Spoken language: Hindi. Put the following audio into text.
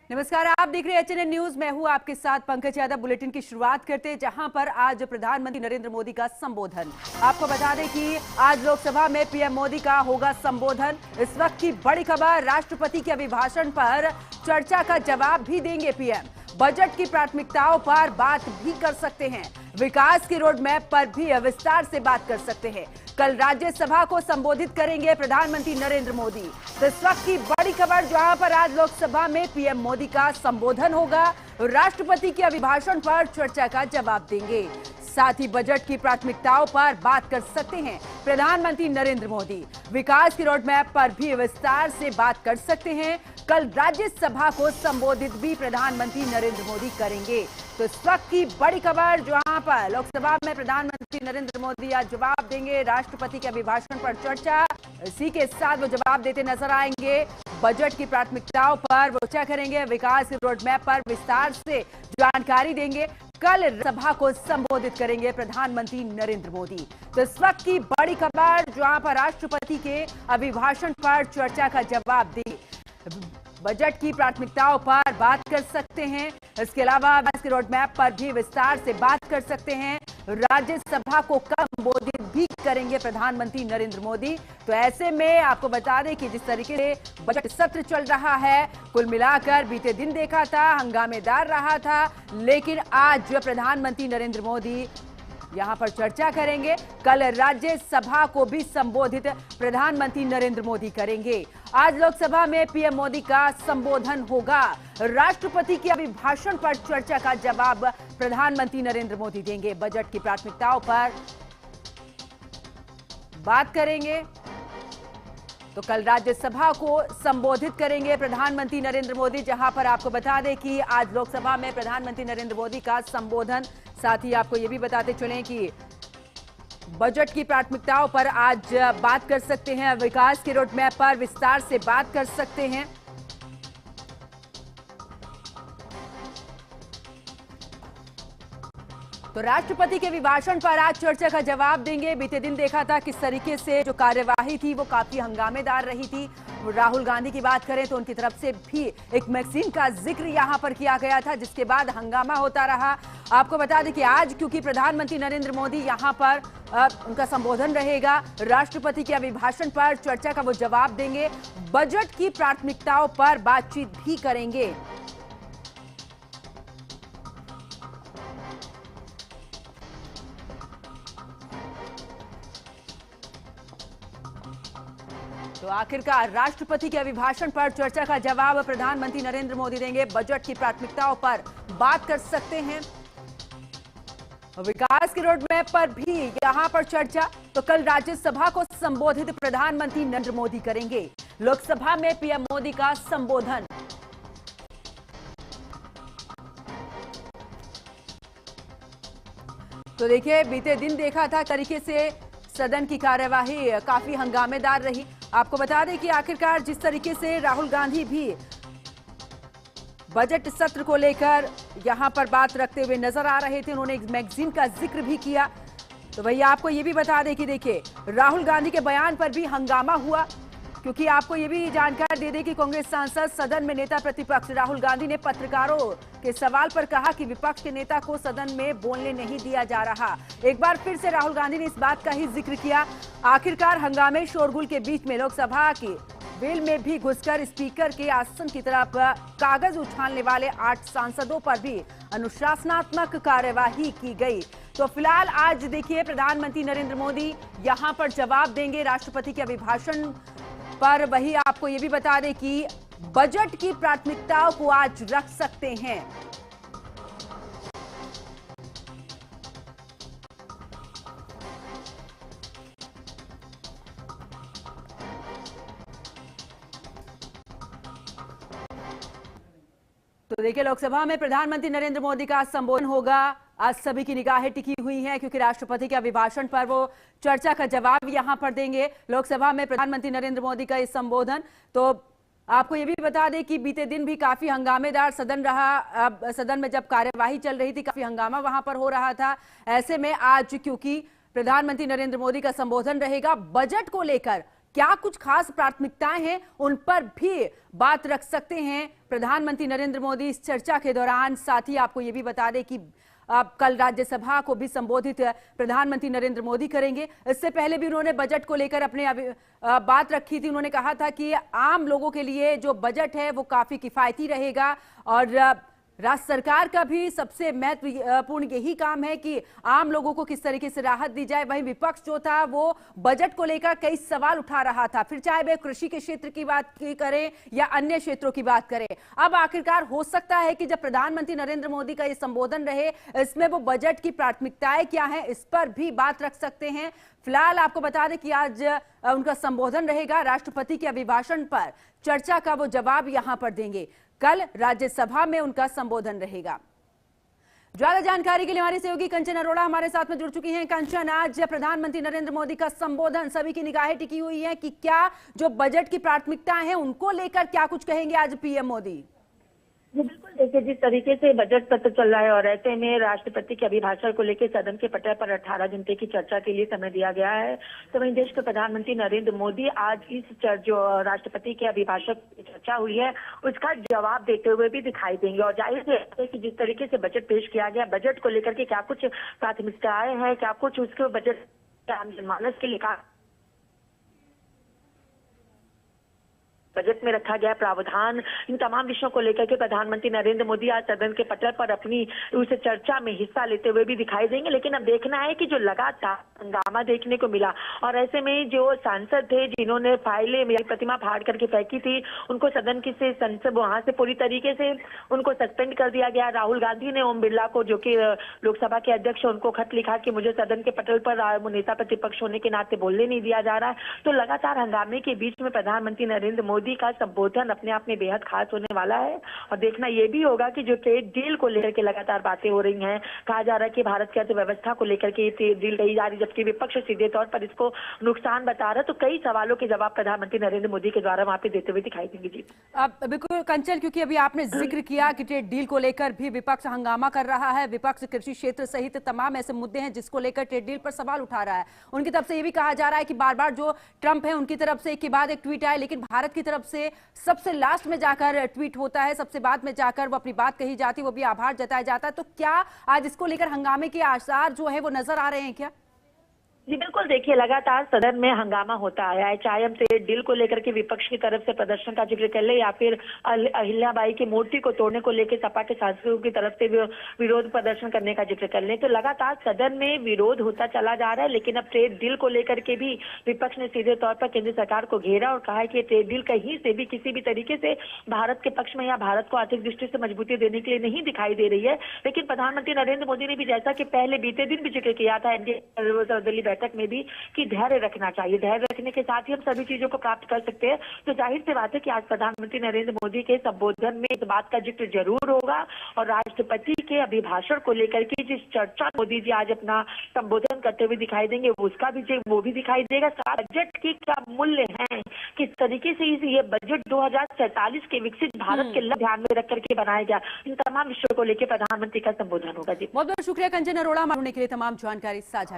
नमस्कार, आप देख रहे हैं एचएनएन न्यूज। मैं हूं आपके साथ पंकज यादव। बुलेटिन की शुरुआत करते हैं जहां पर आज प्रधानमंत्री नरेंद्र मोदी का संबोधन। आपको बता दें कि आज लोकसभा में पीएम मोदी का होगा संबोधन। इस वक्त की बड़ी खबर, राष्ट्रपति के अभिभाषण पर चर्चा का जवाब भी देंगे पीएम। बजट की प्राथमिकताओं पर बात भी कर सकते हैं। विकास की रोड मैप पर भी विस्तार से बात कर सकते हैं। कल राज्यसभा को संबोधित करेंगे प्रधानमंत्री नरेंद्र मोदी। तो इस वक्त की बड़ी खबर, जहां पर आज लोकसभा में पीएम मोदी का संबोधन होगा, राष्ट्रपति के अभिभाषण पर चर्चा का जवाब देंगे। साथ ही बजट की प्राथमिकताओं पर बात कर सकते हैं प्रधानमंत्री नरेंद्र मोदी। विकास की रोड मैप पर भी विस्तार से बात कर सकते हैं। कल राज्यसभा को संबोधित भी प्रधानमंत्री नरेंद्र मोदी करेंगे। तो इस वक्त की बड़ी खबर, जहां पर लोकसभा में प्रधानमंत्री नरेंद्र मोदी आज जवाब देंगे, राष्ट्रपति के अभिभाषण पर चर्चा। इसी के साथ वो जवाब देते नजर आएंगे। बजट की प्राथमिकताओं पर वो चर्चा करेंगे। विकास की रोड मैप पर विस्तार से जानकारी देंगे। कल सभा को संबोधित करेंगे प्रधानमंत्री नरेंद्र मोदी। तो इस वक्त की बड़ी खबर, जहां पर राष्ट्रपति के अभिभाषण पर चर्चा का जवाब देंगे। बजट की प्राथमिकताओं पर बात कर सकते हैं। इसके अलावा विकास की रोड मैप पर भी विस्तार से बात कर सकते हैं। राज्यसभा को संबोधित भी करेंगे प्रधानमंत्री नरेंद्र मोदी। तो ऐसे में आपको बता दें कि जिस तरीके से बजट सत्र चल रहा है, कुल मिलाकर बीते दिन देखा था हंगामेदार रहा था, लेकिन आज प्रधानमंत्री नरेंद्र मोदी यहां पर चर्चा करेंगे। कल राज्यसभा को भी संबोधित प्रधानमंत्री नरेंद्र मोदी करेंगे। आज लोकसभा में पीएम मोदी का संबोधन होगा। राष्ट्रपति के अभिभाषण पर चर्चा का जवाब प्रधानमंत्री नरेंद्र मोदी देंगे। बजट की प्राथमिकताओं पर बात करेंगे। तो कल राज्यसभा को संबोधित करेंगे प्रधानमंत्री नरेंद्र मोदी, जहां पर आपको बता दें कि आज लोकसभा में प्रधानमंत्री नरेंद्र मोदी का संबोधन। साथ ही आपको यह भी बताते चलें कि बजट की प्राथमिकताओं पर आज बात कर सकते हैं। विकास के रोड मैप पर विस्तार से बात कर सकते हैं। तो राष्ट्रपति के अभिभाषण पर आज चर्चा का जवाब देंगे। बीते दिन देखा था किस तरीके से जो कार्यवाही थी वो काफी हंगामेदार रही थी। राहुल गांधी की बात करें तो उनकी तरफ से भी एक मैगजीन का जिक्र यहां पर किया गया था, जिसके बाद हंगामा होता रहा। आपको बता दें कि आज क्योंकि प्रधानमंत्री नरेंद्र मोदी यहां पर उनका संबोधन रहेगा, राष्ट्रपति के अभिभाषण पर चर्चा का वो जवाब देंगे। बजट की प्राथमिकताओं पर बातचीत भी करेंगे। तो आखिरकार राष्ट्रपति के अभिभाषण पर चर्चा का जवाब प्रधानमंत्री नरेंद्र मोदी देंगे। बजट की प्राथमिकताओं पर बात कर सकते हैं। विकास की रोड मैप पर भी यहां पर चर्चा। तो कल राज्यसभा को संबोधित प्रधानमंत्री नरेंद्र मोदी करेंगे। लोकसभा में पीएम मोदी का संबोधन। तो देखिए, बीते दिन देखा था तरीके से सदन की कार्यवाही काफी हंगामेदार रही। आपको बता दें कि आखिरकार जिस तरीके से राहुल गांधी भी बजट सत्र को लेकर यहां पर बात रखते हुए नजर आ रहे थे, उन्होंने एक मैगजीन का जिक्र भी किया। तो भैया आपको ये भी बता दें कि देखिए, राहुल गांधी के बयान पर भी हंगामा हुआ, क्योंकि आपको ये भी जानकारी दे दें कि कांग्रेस सांसद सदन में नेता प्रतिपक्ष राहुल गांधी ने पत्रकारों के सवाल पर कहा कि विपक्ष के नेता को सदन में बोलने नहीं दिया जा रहा। एक बार फिर से राहुल गांधी ने इस बात का ही जिक्र किया। आखिरकार हंगामे शोरगुल के बीच में लोकसभा की वेल में भी घुसकर स्पीकर के आसन की तरफ कागज उछालने वाले 8 सांसदों पर भी अनुशासनात्मक कार्यवाही की गई। तो फिलहाल आज देखिए, प्रधानमंत्री नरेंद्र मोदी यहां पर जवाब देंगे राष्ट्रपति के अभिभाषण पर। वही आपको यह भी बता दें कि बजट की प्राथमिकताओं को आज रख सकते हैं। तो देखिए, लोकसभा में प्रधानमंत्री नरेंद्र मोदी का संबोधन होगा। आज सभी की निगाहें टिकी हुई हैं, क्योंकि राष्ट्रपति के अभिभाषण पर वो चर्चा का जवाब यहां पर देंगे। लोकसभा में प्रधानमंत्री नरेंद्र मोदी का ये संबोधन। तो आपको ये भी बता दें कि बीते दिन भी काफी हंगामेदार सदन रहा। सदन में जब कार्यवाही चल रही थी, काफी हंगामा वहां पर हो रहा था। ऐसे में आज क्योंकि प्रधानमंत्री नरेंद्र मोदी का संबोधन रहेगा, बजट को लेकर क्या कुछ खास प्राथमिकताएं हैं, उन पर भी बात रख सकते हैं प्रधानमंत्री नरेंद्र मोदी इस चर्चा के दौरान। साथ ही आपको ये भी बता दें कि कल राज्यसभा को भी संबोधित प्रधानमंत्री नरेंद्र मोदी करेंगे। इससे पहले भी उन्होंने बजट को लेकर अपने बात रखी थी। उन्होंने कहा था कि आम लोगों के लिए जो बजट है वो काफी किफायती रहेगा और राज्य सरकार का भी सबसे महत्वपूर्ण यही काम है कि आम लोगों को किस तरीके से राहत दी जाए। वहीं विपक्ष जो था वो बजट को लेकर कई सवाल उठा रहा था, फिर चाहे वे कृषि के क्षेत्र की बात करें या अन्य क्षेत्रों की बात करें। अब आखिरकार हो सकता है कि जब प्रधानमंत्री नरेंद्र मोदी का ये संबोधन रहे, इसमें वो बजट की प्राथमिकताएं क्या है इस पर भी बात रख सकते हैं। फिलहाल आपको बता दें कि आज उनका संबोधन रहेगा, राष्ट्रपति के अभिभाषण पर चर्चा का वो जवाब यहां पर देंगे। कल राज्यसभा में उनका संबोधन रहेगा। ज्यादा जानकारी के लिए हमारी सहयोगी कंचन अरोड़ा हमारे साथ में जुड़ चुकी हैं। कंचन, आज प्रधानमंत्री नरेंद्र मोदी का संबोधन, सभी की निगाहें टिकी हुई हैं कि क्या जो बजट की प्राथमिकताएं हैं उनको लेकर क्या कुछ कहेंगे आज पीएम मोदी। जी बिल्कुल, देखिए जिस तरीके से बजट सत्र चल रहा है और ऐसे में राष्ट्रपति के अभिभाषण को लेकर सदन के पटल पर 18 घंटे की चर्चा के लिए समय दिया गया है, तो वहीं देश के प्रधानमंत्री नरेंद्र मोदी आज इस जो राष्ट्रपति के अभिभाषण की चर्चा हुई है उसका जवाब देते हुए भी दिखाई देंगे। और जाहिर है कि जिस तरीके से बजट पेश किया गया, बजट को लेकर के क्या कुछ प्राथमिकताएं हैं, क्या कुछ उसके बजट आम जनमानस के लिए बजट में रखा गया प्रावधान, इन तमाम विषयों को लेकर के प्रधानमंत्री नरेंद्र मोदी आज सदन के पटल पर अपनी उस चर्चा में हिस्सा लेते हुए भी दिखाई देंगे। लेकिन अब देखना है कि जो लगातार हंगामा देखने को मिला और ऐसे में जो सांसद थे जिन्होंने फाइलें मेरी प्रतिमा फाड़ करके फेंकी थी, उनको सदन की से संसद वहां से पूरी तरीके से उनको सस्पेंड कर दिया गया। राहुल गांधी ने ओम बिरला को, जो कि लोकसभा के अध्यक्ष, उनको खत लिखा कि मुझे सदन के पटल पर नेता प्रतिपक्ष होने के नाते बोलने नहीं दिया जा रहा है। तो लगातार हंगामे के बीच में प्रधानमंत्री नरेंद्र मोदी का संबोधन अपने आप में बेहद खास होने वाला है। और देखना यह भी होगा कि जो ट्रेड डील को लेकर के लगातार बातें हो रही हैं, कहा जा रहा है कि भारत की अर्थव्यवस्था को लेकर के ट्रेड डील कही जा रही, जबकि विपक्ष सीधे तौर पर इसको नुकसान बता रहा है। तो कई सवालों के जवाब प्रधानमंत्री नरेंद्र मोदी के द्वारा वहां पे देते हुए दिखाई देंगे। जी बिल्कुल कंचन, क्योंकि अभी आपने जिक्र किया कि ट्रेड डील को लेकर भी विपक्ष हंगामा कर रहा है। विपक्ष कृषि क्षेत्र सहित तमाम ऐसे मुद्दे हैं जिसको लेकर ट्रेड डील पर सवाल उठा रहा है। उनकी तरफ से यह भी कहा जा रहा है कि बार बार जो ट्रंप है उनकी तरफ से एक के बाद एक ट्वीट आए, लेकिन भारत की तरफ से सबसे लास्ट में जाकर ट्वीट होता है, सबसे बाद में जाकर वो अपनी बात कही जाती है, वो भी आभार जताया जाता है। तो क्या आज इसको लेकर हंगामे के आसार जो है वो नजर आ रहे हैं क्या? जी बिल्कुल, देखिए लगातार सदन में हंगामा होता आया है, चाहे हम ट्रेड डील को लेकर के विपक्ष की तरफ से प्रदर्शन का जिक्र कर ले या फिर अहिल्याबाई की मूर्ति को तोड़ने को लेकर सपा के सांसदों की तरफ से विरोध प्रदर्शन करने का जिक्र कर ले। तो लगातार सदन में विरोध होता चला जा रहा है। लेकिन अब ट्रेड डील को लेकर के भी विपक्ष ने सीधे तौर पर केंद्र सरकार को घेरा और कहा है कि ट्रेड डील कहीं से भी किसी भी तरीके से भारत के पक्ष में या भारत को आर्थिक दृष्टि से मजबूती देने के लिए नहीं दिखाई दे रही है। लेकिन प्रधानमंत्री नरेंद्र मोदी ने भी, जैसा कि पहले बीते दिन भी जिक्र किया था एनडीए सर्वदलीय बैठक में भी, कि धैर्य रखना चाहिए, धैर्य रखने के साथ ही हम सभी चीजों को प्राप्त कर सकते हैं। तो जाहिर सी बात है कि आज प्रधानमंत्री नरेंद्र मोदी के संबोधन में इस बात का जिक्र जरूर होगा और राष्ट्रपति के अभिभाषण को लेकर के जिस चर्चा मोदी जी आज अपना संबोधन करते हुए दिखाई देंगे उसका भी वो भी दिखाई देगा। बजट की क्या मूल्य है, किस तरीके से ये बजट 2047 के विकसित भारत के लक्ष्य ध्यान में रख करके बनाया गया, इन तमाम विषयों को लेकर प्रधानमंत्री का संबोधन होगा। जी बहुत बहुत शुक्रिया कंचन अरोड़ा, मालूम के लिए तमाम जानकारी साझा